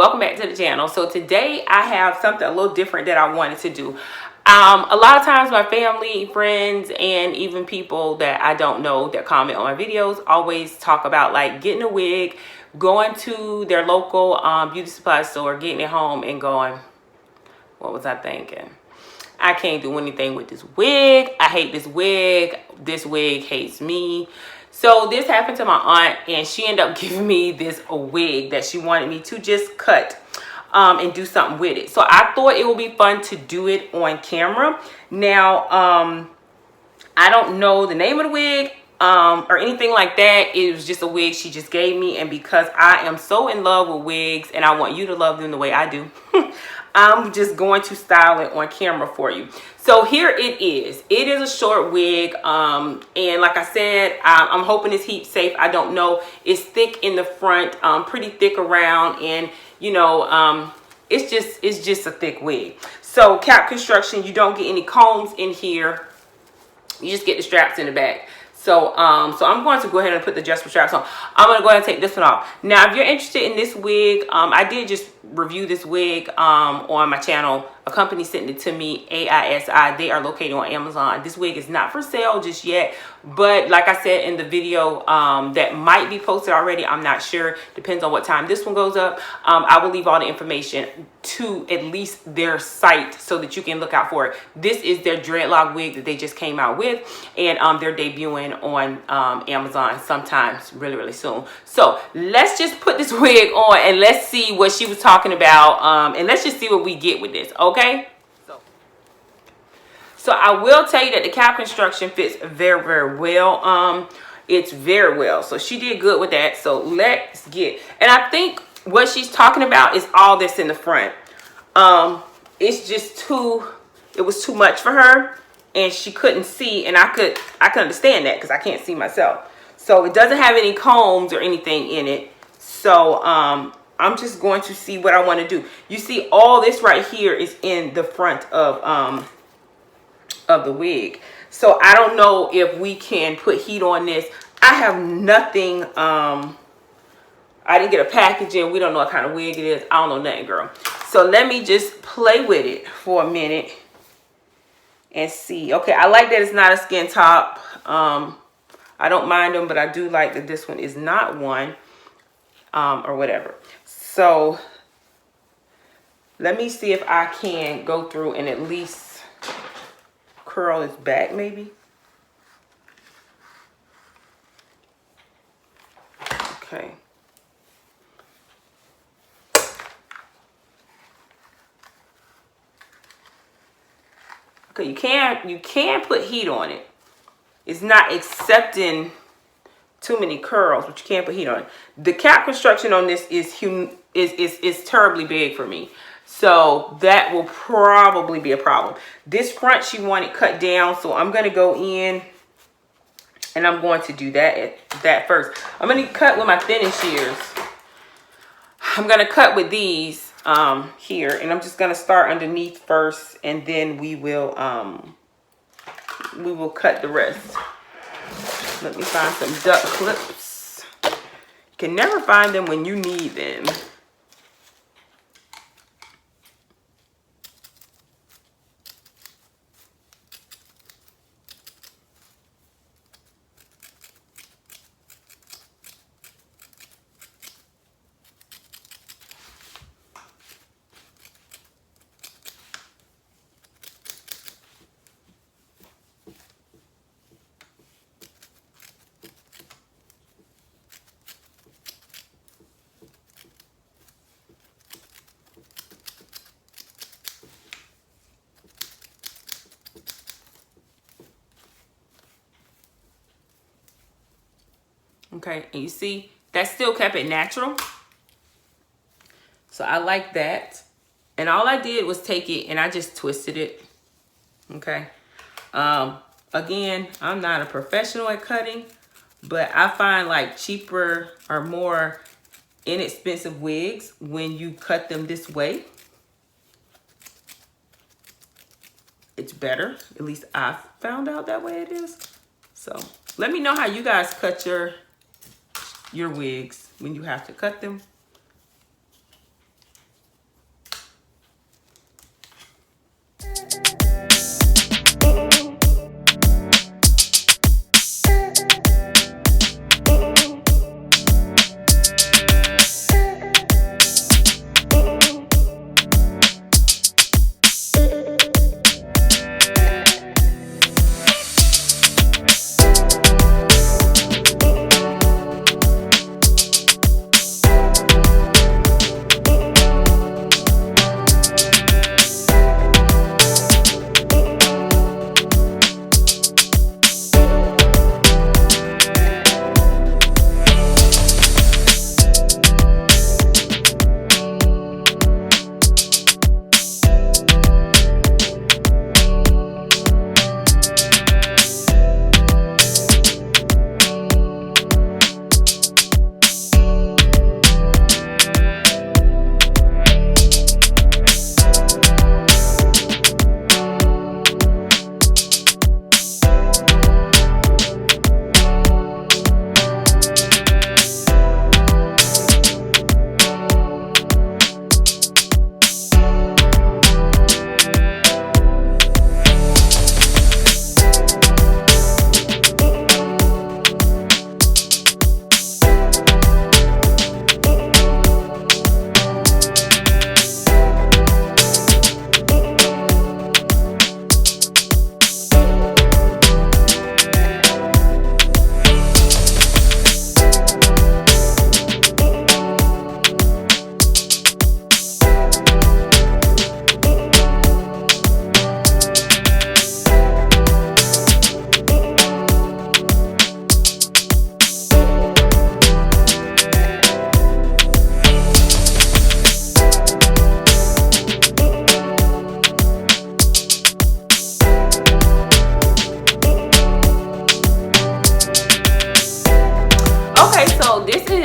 welcome back to the channel. So today I have something a little different that I wanted to do. A lot of times my family, friends, and even people that I don't know that comment on my videos always talk about like getting a wig, going to their local beauty supply store, getting it home and going, what was I thinking? I can't do anything with this wig. I hate this wig. This wig hates me. So this happened to my aunt, and she ended up giving me this wig that she wanted me to just cut and do something with it. So I thought it would be fun to do it on camera. Now, I don't know the name of the wig or anything like that. It was just a wig she just gave me, and because I am so in love with wigs and I want you to love them the way I do, I'm just going to style it on camera for you. So here it is. It is a short wig, and like I said, I'm hoping it's heat safe. I don't know. It's thick in the front, pretty thick around, and you know, it's just a thick wig. So cap construction, you don't get any combs in here. You just get the straps in the back. So so I'm going to go ahead and put the adjustable straps on. I'm going to go ahead and take this one off. Now, if you're interested in this wig, I did just review this wig on my channel. A company sent it to me, AISI. They are located on Amazon. This wig is not for sale just yet, but like I said in the video that might be posted already, I'm not sure. Depends on what time this one goes up. I will leave all the information to at least their site so that you can look out for it. This is their dreadlock wig that they just came out with, and they're debuting on Amazon sometimes really soon. So let's just put this wig on and let's see what she was talking about, and let's just see what we get with this. Okay, so I will tell you that the cap construction fits very well. It's very well, so she did good with that. So let's get, and I think what she's talking about is all this in the front. It's just it was too much for her, and she couldn't see, and I could understand that because I can't see myself. So it doesn't have any combs or anything in it. So I'm just going to see what I want to do. You see, all this right here is in the front of the wig. So I don't know if we can put heat on this. I have nothing. I didn't get a packaging. We don't know what kind of wig it is. I don't know nothing, girl. So let me just play with it for a minute and see. Okay, I like that it's not a skin top. I don't mind them, but I do like that this one is not one, or whatever. So let me see if I can go through and at least curl his back, maybe. Okay. Okay, you can put heat on it. It's not accepting too many curls, but you can't put heat on it. The cap construction on this is terribly big for me. So that will probably be a problem. This front she wanted cut down, so I'm going to go in and I'm going to do that first. I'm going to cut with my thinning shears. I'm going to cut with these here, and I'm just going to start underneath first, and then we will cut the rest. Let me find some duck clips. You can never find them when you need them. Okay, and you see, that still kept it natural. So I like that. And all I did was take it and I just twisted it. Okay. Again, I'm not a professional at cutting, but I find like cheaper or more inexpensive wigs when you cut them this way. It's better. At least I found out that way it is. So let me know how you guys cut your wigs when you have to cut them.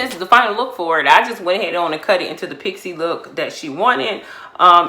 this is the final look for it, I just went ahead on and cut it into the pixie look that she wanted.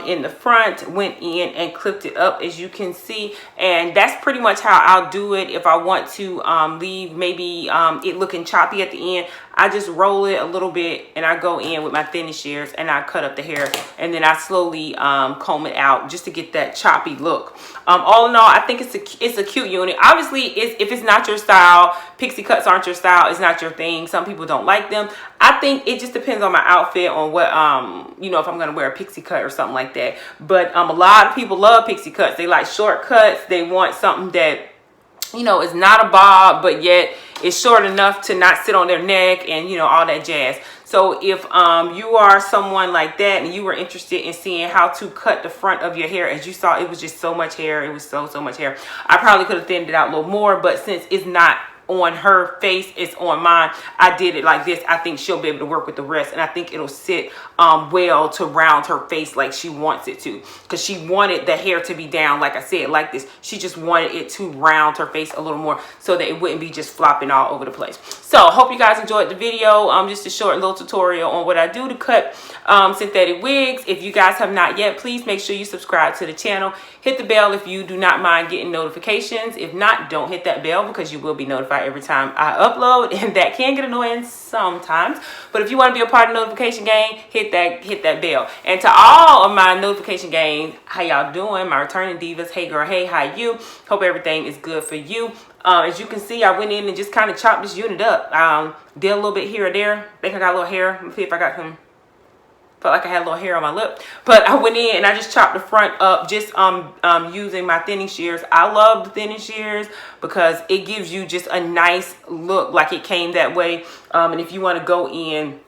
In the front, went in and clipped it up, as you can see, and that's pretty much how I'll do it. If I want to leave maybe it looking choppy at the end, I just roll it a little bit and I go in with my thinning shears and I cut up the hair, and then I slowly comb it out just to get that choppy look. All in all, I think it's a cute unit. Obviously, if it's not your style, pixie cuts aren't your style, it's not your thing, some people don't like them. I think it just depends on my outfit, on what you know, if I'm gonna wear a pixie cut or something like that. But a lot of people love pixie cuts. They like short cuts. They want something that, you know, is not a bob, but yet it's short enough to not sit on their neck and, you know, all that jazz. So if you are someone like that and you were interested in seeing how to cut the front of your hair, as you saw, it was just so much hair. It was so much hair. I probably could have thinned it out a little more, but since it's not on her face, it's on mine, I did it like this. I think she'll be able to work with the rest, and I think it'll sit well to round her face like she wants it to, because she wanted the hair to be down, like I said, like this. She just wanted it to round her face a little more so that it wouldn't be just flopping all over the place. So hope you guys enjoyed the video. Just a short little tutorial on what I do to cut synthetic wigs. If you guys have not yet, please make sure you subscribe to the channel. Hit the bell if you do not mind getting notifications. If not, don't hit that bell, because you will be notified every time I upload, and that can get annoying sometimes. But if you want to be a part of the notification gang, hit that bell. And to all of my notification gang, how y'all doing? My returning divas, hey girl, hey, how you? Hope everything is good for you. As you can see, I went in and just kind of chopped this unit up. Did a little bit here or there. I think I got a little hair. Let me see if I got some. Felt like I had a little hair on my lip, but I went in and I just chopped the front up, just using my thinning shears. I love the thinning shears because it gives you just a nice look, like it came that way. And if you want to go in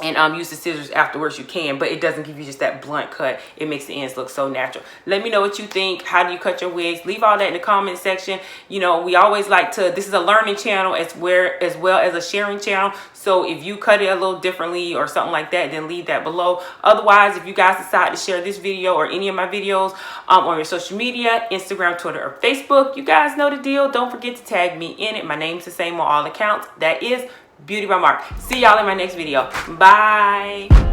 and use the scissors afterwards, you can, but it doesn't give you just that blunt cut. It makes the ends look so natural. Let me know what you think. How do you cut your wigs? Leave all that in the comment section. You know, we always like to, this is a learning channel as well as a sharing channel. So if you cut it a little differently or something like that, then leave that below. Otherwise, if you guys decide to share this video or any of my videos on your social media, Instagram, Twitter, or Facebook, you guys know the deal. Don't forget to tag me in it. My name's the same on all accounts. That is Beauty by Mark. See y'all in my next video. Bye.